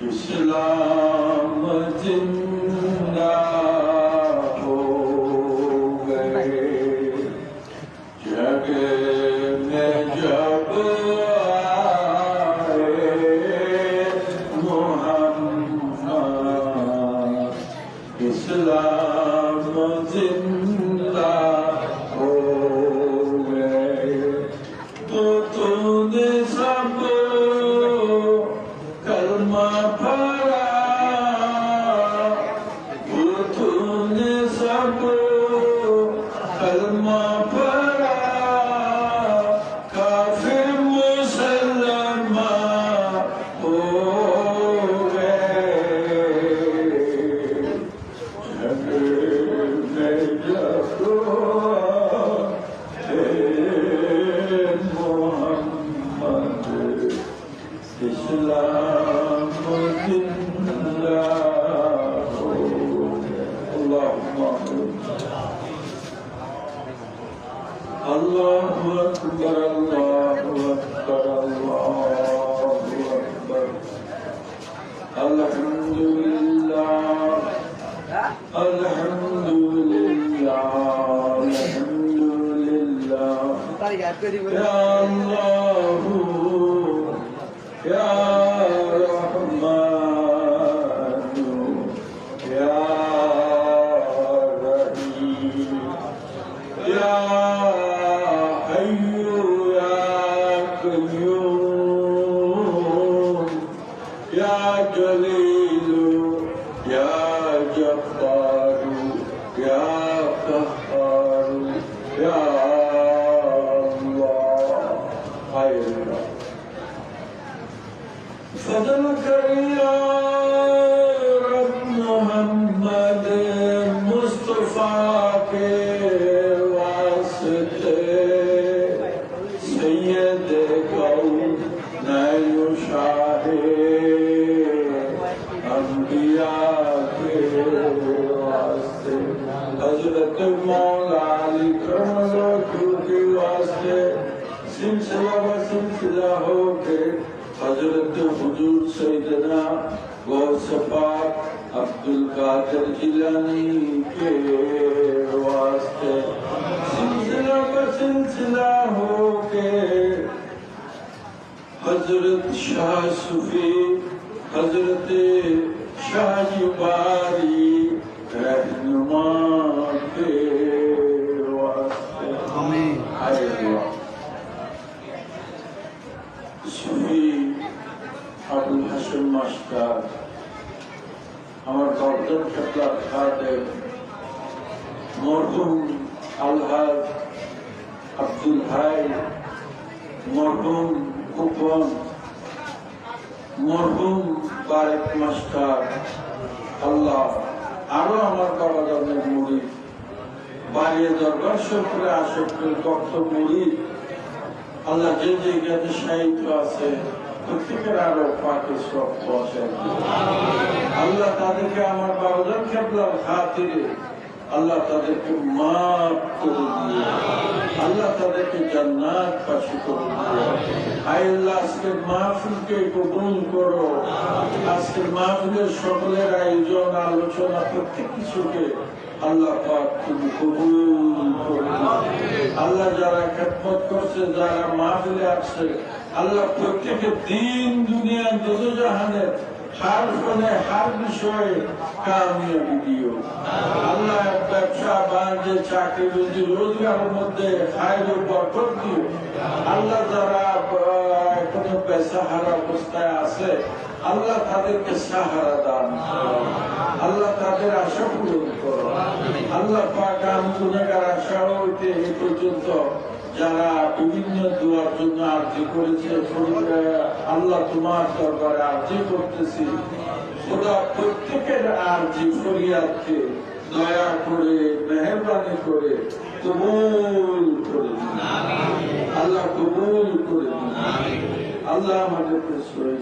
इस्लाम जिंदा हो गए जग में जब आए मोहम्मद इस्लाम जिंदा हो गए तो तूने सब कलमा पढ़ा वो तूने सब कलमा पढ़ा काफिर मुसलमान हो गए झगड़े में जब मोहम्मद इस्लाम जिंदा हो अल्लाहु अकबर अल्लाहु अकबर अल्लाहु अकबर अल्हम्दुलिल्लाह अल्हम्दुलिल्लाह अल्हम्दुलिल्लाह या अल्लाहु या रहमान या रहीम या हय्यु या क़य्यूम या जलीलु या जब्बारु या क़ह्हारु या अल्लाह हाय अल्लाह फजल कर या रब मोहम्मद मुस्तफा के वास्ते सैयद कौनैन शाहे अंबिया के वास्ते हजरत मौला अली करम के वास्ते सिलसिला व सिलसिला हो के हजरत हुजूर सैयदना गौस पाक अब्दुल कादिर जिलानी के वास्ते सिलसिला व सिलसिला हो के हजरत शाह सूफी हजरत शाह युबारी रहनुमा के वास्ते आमीन सूफी আবুল হাসেম মাস্টার আমার গর্দন কেবলা খাদেম মরহুম আলহাজ আব্দুল হাই মরহুম কুপন মরহুম বারেক মাস্টার আল্লাহ আরো আমার বাবা জানের মুড়ি বাড়িয়ে দরবার সরকারে আসক্তের ভক্ত মুড়ি আল্লাহ যে জায়গাতে সাহিত্য আছে প্রত্যেকের আরো পাকে সব বসেন আল্লাহ তাদেরকে আমার বাবাজান কেবলার খাতিরে আল্লাহ তাদেরকে মাফ করে দিয়ে আল্লাহ তাদেরকে জান্নাত পাশে করে দিয়ে আল্লাহ আজকের মাহফিলকে কবুল করো আজকের মাহফিলের সকলের আয়োজন আলোচনা প্রত্যেক কিছুকে আল্লাহ পাক তুমি কবুল করো আল্লাহ যারা খেদমত করছে যারা মাহফিলে আসছে আল্লাহ প্রত্যেকের দিন দুনিয়া দোজাহানের হার ফলে হার বিষয়ে কামিয়াবি দিও আল্লাহ ব্যবসা বাণিজ্য চাকরি রুজি রোজগারের মধ্যে খায়ের বরকত দিও আল্লাহ যারা এখনো বেসাহারা অবস্থায় আছে আল্লাহ তাদেরকে সাহারা দান করো আল্লাহ তাদের আশা পূরণ করো আল্লাহ পাক আমি গুনাহগার আশা হইতে এই পর্যন্ত যারা বিভিন্ন দোয়ার জন্য আরজি করেছে আল্লাহ তোমার দরবারে আরজি করতেছি খোদা প্রত্যেকের আরজি ফরিয়াদকে দয়া করে মেহেরবানি করে কবুল করে দিন আল্লাহ কবুল করে দিন আল্লাহ আমাদের প্রশ্রয়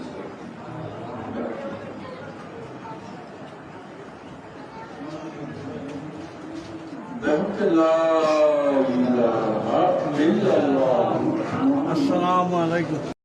আসসালামু আলাইকুম।